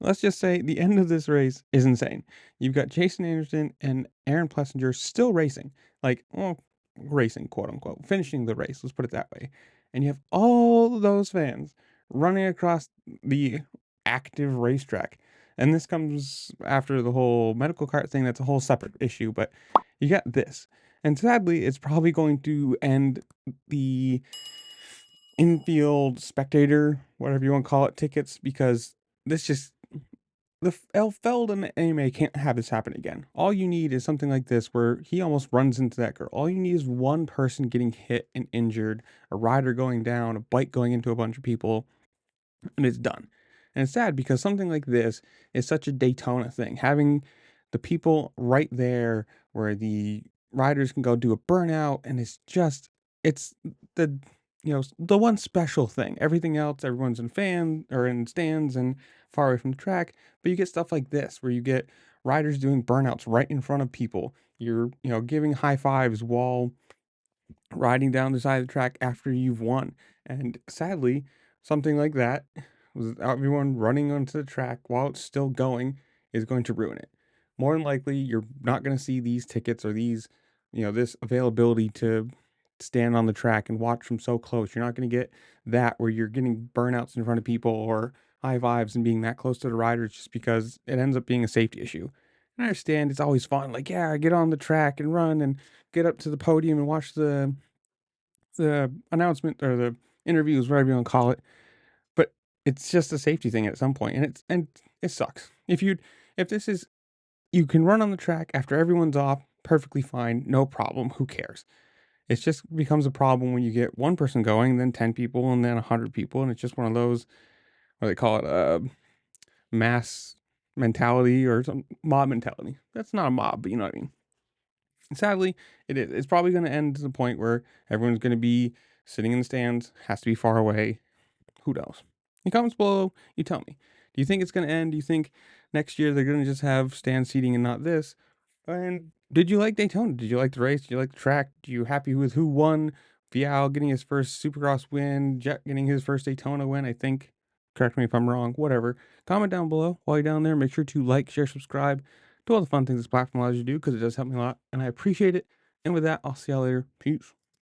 let's just say the end of this race is insane. You've got Jason Anderson and Aaron Plessinger still racing, like, well, racing, quote unquote, finishing the race. Let's put it that way. And you have all those fans running across the active racetrack. And this comes after the whole medical cart thing. That's a whole separate issue, but you got this. And sadly, it's probably going to end the infield spectator, whatever you want to call it, tickets, because this just the Feld and the AMA can't have this happen again. All you need is something like this where he almost runs into that girl. All you need is one person getting hit and injured, a rider going down, a bike going into a bunch of people, and it's done. And it's sad because something like this is such a Daytona thing. Having the people right there where the riders can go do a burnout, and it's the the one special thing. Everything else, everyone's in fan or in stands and far away from the track. But you get stuff like this where you get riders doing burnouts right in front of people. You're giving high fives while riding down the side of the track after you've won. And sadly, something like that, with everyone running onto the track while it's still going, is going to ruin it. More than likely, you're not going to see these tickets or these, this availability to stand on the track and watch from so close. You're not going to get that where you're getting burnouts in front of people or high fives and being that close to the riders just because it ends up being a safety issue. And I understand it's always fun, like, yeah, get on the track and run and get up to the podium and watch the announcement or the interviews, whatever you want to call it. But it's just a safety thing at some point, and it sucks. If this is you can run on the track after everyone's off, perfectly fine, no problem. Who cares? It just becomes a problem when you get one person going, then 10 people, and then 100 people, and it's just one of those what they call it, mass mentality or some mob mentality. That's not a mob, but you know what I mean. Sadly, it is. It's probably going to end to the point where everyone's going to be sitting in the stands, has to be far away. Who knows? In the comments below, you tell me. Do you think it's going to end? Do you think next year they're going to just have stand seating and not this? And did you like Daytona? Did you like the race? Did you like the track? Do you happy with who won? Vial getting his first Supercross win, Jet getting his first Daytona win, I think. Correct me if I'm wrong, whatever. Comment down below while you're down there. Make sure to like, share, subscribe, do all the fun things this platform allows you to do because it does help me a lot and I appreciate it. And with that, I'll see y'all later. Peace.